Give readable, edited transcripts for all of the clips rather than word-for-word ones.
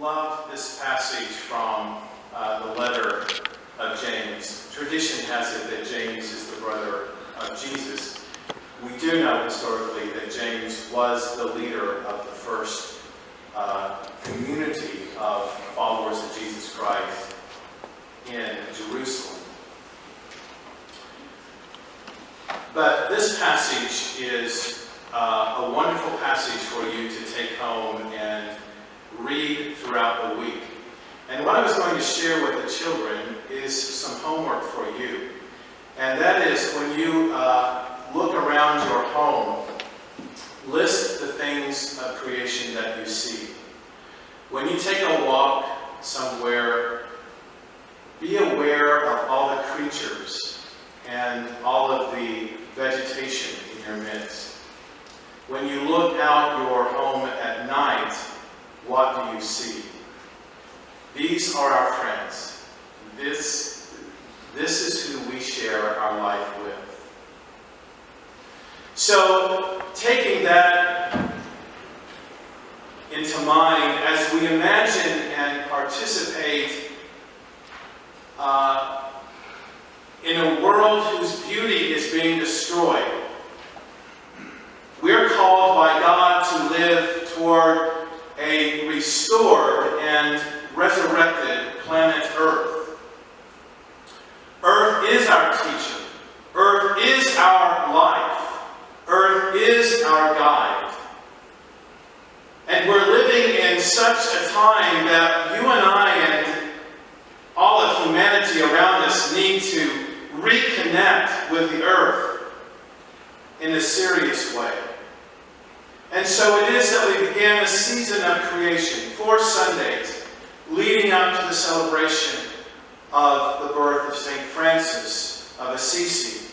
loved this passage from the letter of James. Tradition has it that James is the brother of Jesus. We do know historically that James was the leader of the first community of followers of Jesus Christ in Jerusalem. But this passage is a wonderful passage for you to take home and read throughout the week. And what I was going to share with the children is some homework for you. And that is, when you look around your home, list the things of creation that you see. When you take a walk somewhere, be aware of all the creatures and all of the vegetation in your midst. When you look out your home at night, what do you see? These are our friends. This is who we share our life with. So, taking that into mind, as we imagine and participate in a world whose beauty is being destroyed, we're called by God to live toward a restored and resurrected planet Earth. Earth is our teacher. Earth is our life. Earth is our guide. And we're living in such a time that you and I and all of humanity around us need to reconnect with the earth in a serious way. And so it is that we began a season of creation, 4 Sundays, leading up to the celebration of the birth of St. Francis of Assisi,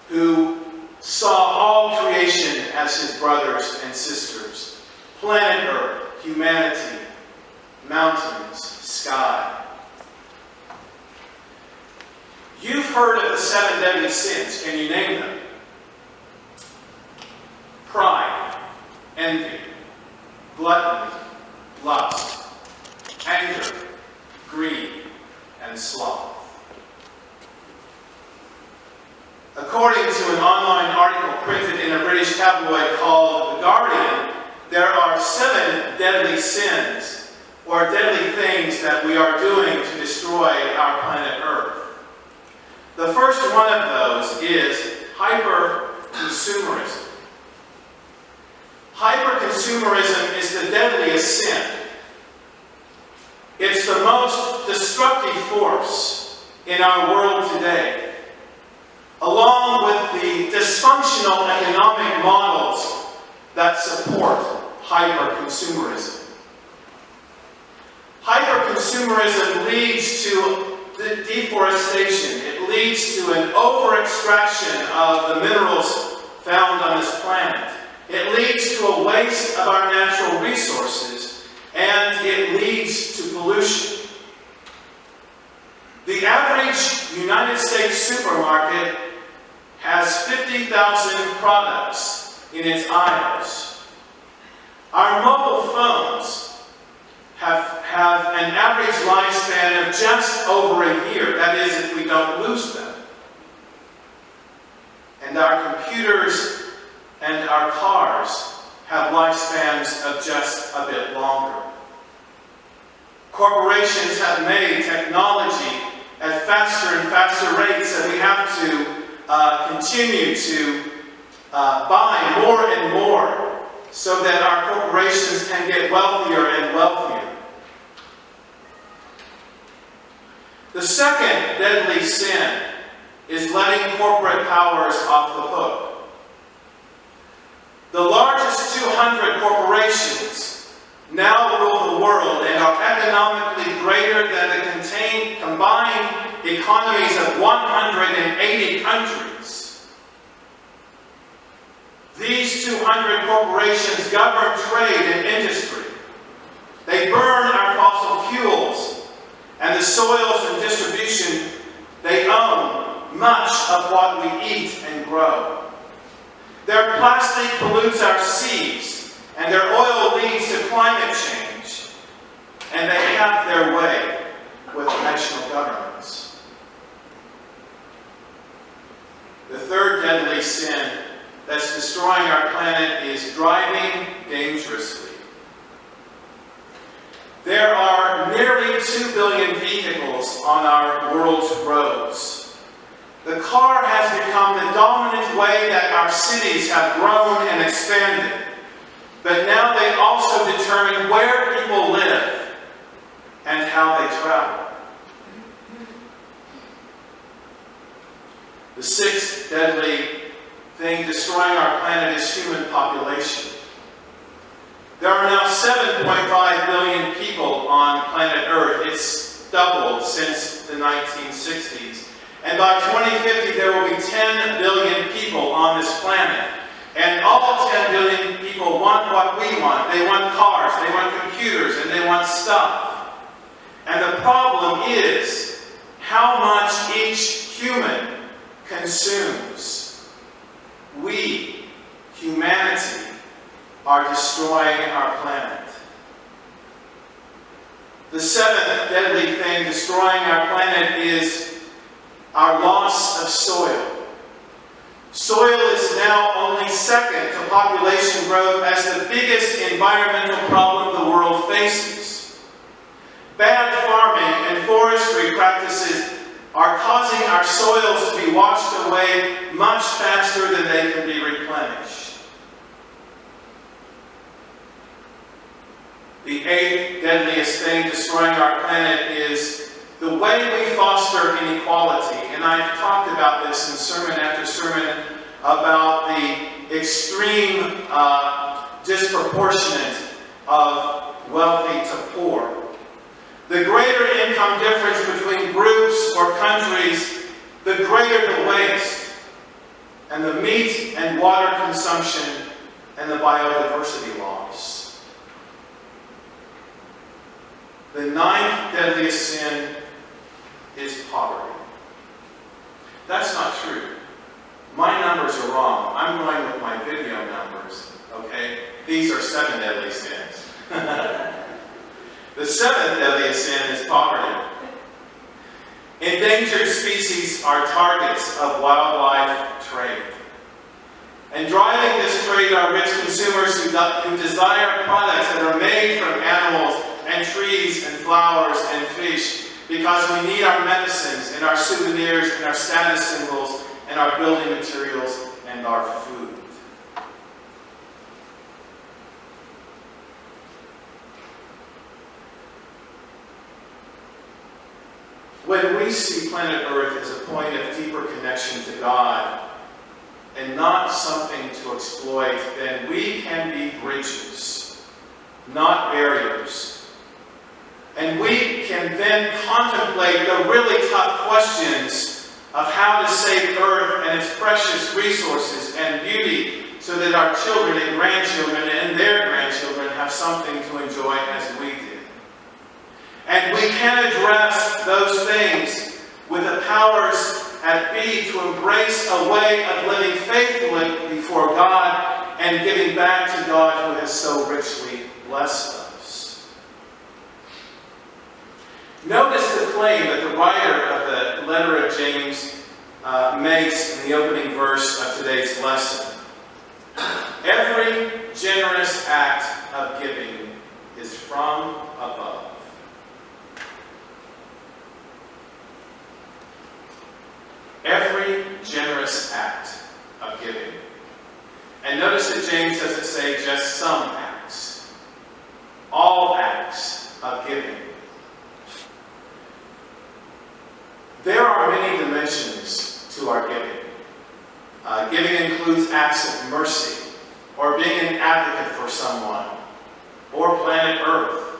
who saw all creation as his brothers and sisters. Planet Earth, humanity, mountains, sky. You've heard of the 7 deadly sins. Can you name them? Pride, envy, gluttony, lust, anger, greed, and sloth. According to an online article printed in a British tabloid called The Guardian, there are 7 deadly sins, or deadly things that we are doing to destroy our planet Earth. The first one of those is hyper-consumerism. Hyper-consumerism is the deadliest sin. It's the most destructive force in our world today, along with the dysfunctional economic models that support hyper-consumerism. Hyper-consumerism leads to deforestation. It leads to an over-extraction of the minerals found on this planet. It leads to a waste of our natural resources, and it leads to pollution. The average United States supermarket has 50,000 products in its aisles. Our mobile phones have an average lifespan of just over a year. That is, if we don't lose them. And our computers and our cars have lifespans of just a bit longer. Corporations have made technology at faster and faster rates, and we have to continue to buy more and more so that our corporations can get wealthier and wealthier. The second deadly sin is letting corporate powers off the hook. The largest 200 corporations now rule the world and are economically greater than the combined economies of 180 countries. These 200 corporations govern trade and industry. They burn our fossil fuels and the soils and distribution. They own much of what we eat and grow. Their plastic pollutes our seas, and their oil leads to climate change. and they have their way with national governments. The third deadly sin that's destroying our planet is driving dangerously. There are nearly 2 billion vehicles on our world's roads. The car has become the dominant way that our cities have grown and expanded. But now they also determine where people live and how they travel. The sixth deadly thing destroying our planet is human population. There are now 7.5 billion people on planet Earth. It's doubled since the 1960s. And by 2050, there will be 10 billion people on this planet. And all 10 billion people want what we want. They want cars, they want computers, and they want stuff. And the problem is how much each human consumes. We, humanity, are destroying our planet. The seventh deadly thing destroying our planet is our loss of soil. Soil is now only second to population growth as the biggest environmental problem the world faces. Bad farming and forestry practices are causing our soils to be washed away much faster than they can be replenished. The eighth deadliest thing destroying our planet is the way we foster inequality. And I've talked about this in sermon after sermon about the extreme disproportionate of wealthy to poor. The greater income difference between groups or countries, the greater the waste, and the meat and water consumption, and the biodiversity loss. The ninth deadliest sin is poverty. That's not true. My numbers are wrong. I'm going with my video numbers, okay? These are 7 deadly sins. The seventh deadliest sin is poverty. Endangered species are targets of wildlife trade. And driving this trade are rich consumers who desire products that are made from animals and trees and flowers and fish, because we need our medicines and our souvenirs and our status symbols and our building materials and our food. When we see planet Earth as a point of deeper connection to God and not something to exploit, then we can be bridges, not barriers. And we can then contemplate the really tough questions of how to save Earth and its precious resources and beauty so that our children and grandchildren and their grandchildren have something to enjoy as we did. And we can address those things with the powers at be to embrace a way of living faithfully before God and giving back to God who has so richly blessed us. Notice the claim that the writer of the letter of James makes in the opening verse of today's lesson. Every generous act of giving is from above. Every generous act of giving. And notice that James doesn't say just some acts. All acts of giving. There are many dimensions to our giving. Giving includes acts of mercy, or being an advocate for someone, or planet Earth.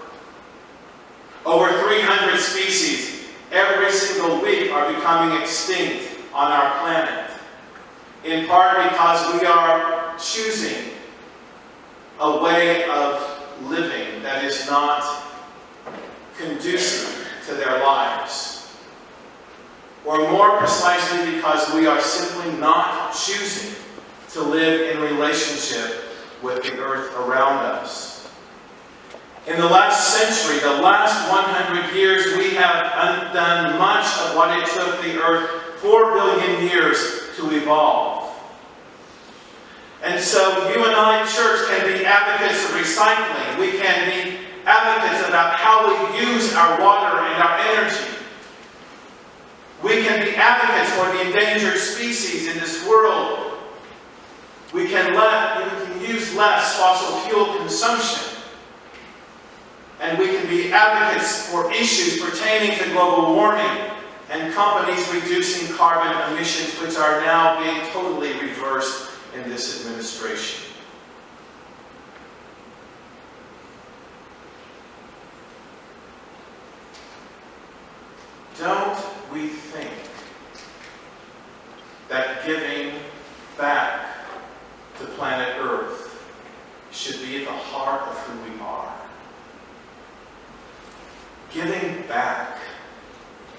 Over 300 species every single week are becoming extinct on our planet, in part because we are choosing a way of living that is not conducive to their lives. Or more precisely, because we are simply not choosing to live in relationship with the earth around us. In the last century, the last 100 years, we have undone much of what it took the earth 4 billion years to evolve. And so you and I, church, can be advocates of recycling. We can be advocates about how we use our water and our energy. We can be advocates for the endangered species in this world. We can use less fossil fuel consumption. And we can be advocates for issues pertaining to global warming and companies reducing carbon emissions, which are now being totally reversed in this administration. Don't we think that giving back to planet Earth should be at the heart of who we are? Giving back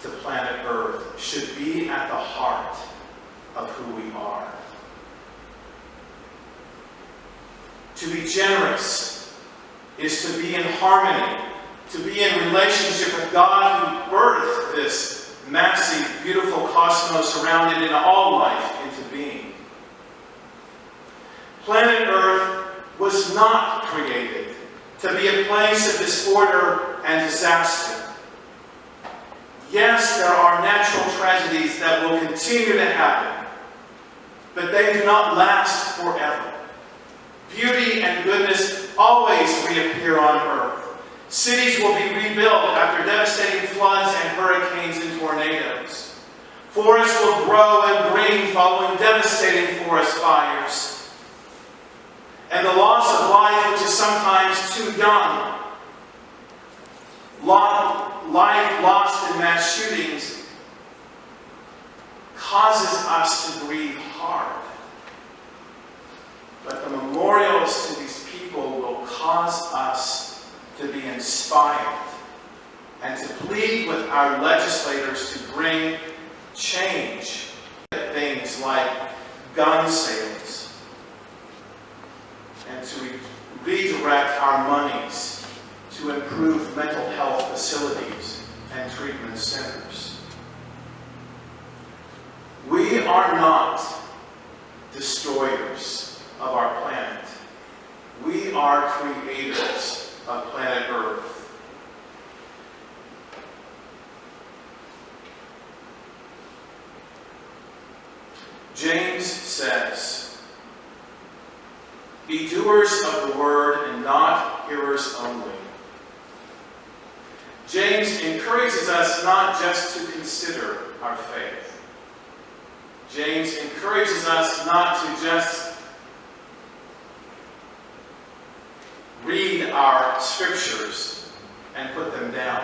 to planet Earth should be at the heart of who we are. To be generous is to be in harmony, to be in relationship with God who birthed this massive, beautiful cosmos surrounded in all life into being. Planet Earth was not created to be a place of disorder and disaster. Yes, there are natural tragedies that will continue to happen, but they do not last forever. Beauty and goodness always reappear on earth. Cities will be rebuilt after devastating floods and hurricanes and tornadoes. Forests will grow and green following devastating forest fires. And the loss of life, which is sometimes too young, life lost in mass shootings, causes us to grieve hard. But the memorials to these people will cause us to be inspired and to plead with our legislators to bring change. Things like gun sales and to redirect our monies to improve mental health facilities and treatment centers. We are not destroyers of our planet. We are creators of planet Earth. James says, "Be doers of the word and not hearers only." James encourages us not just to consider our faith. James encourages us not to just read our scriptures and put them down.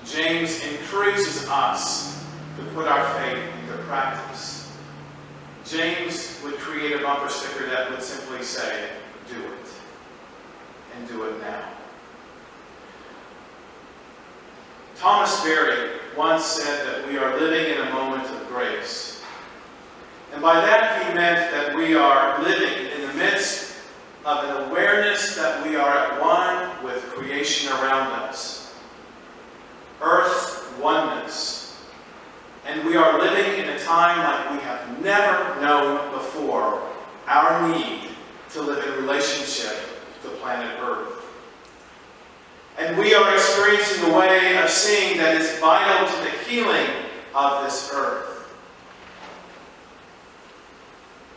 James encourages us to put our faith into practice. James would create a bumper sticker that would simply say, "Do it, and do it now." Thomas Berry once said that we are living in a moment of grace. And by that he meant that we are living in the midst of an awareness that we are at one with creation around us. Earth's oneness. And we are living in a time like we have never known before, our need to live in relationship to planet Earth. And we are experiencing a way of seeing that is vital to the healing of this earth.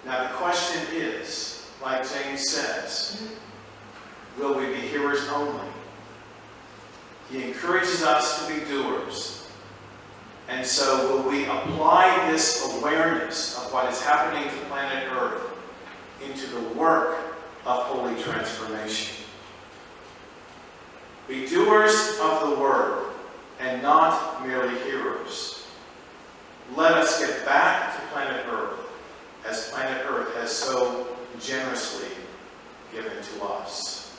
Now the question is, like James says, will we be hearers only? He encourages us to be doers. And so will we apply this awareness of what is happening to planet Earth into the work of holy transformation? Be doers of the word and not merely hearers. Let us get back to planet Earth as planet Earth has so generously given to us.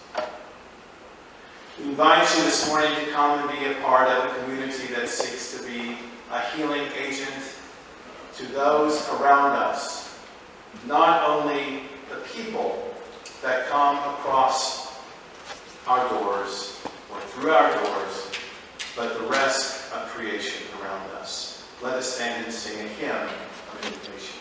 We invite you this morning to come and be a part of a community that seeks to be a healing agent to those around us, not only the people that come across our our doors, or through our doors, but the rest of creation around us. Let us stand and sing a hymn of invitation.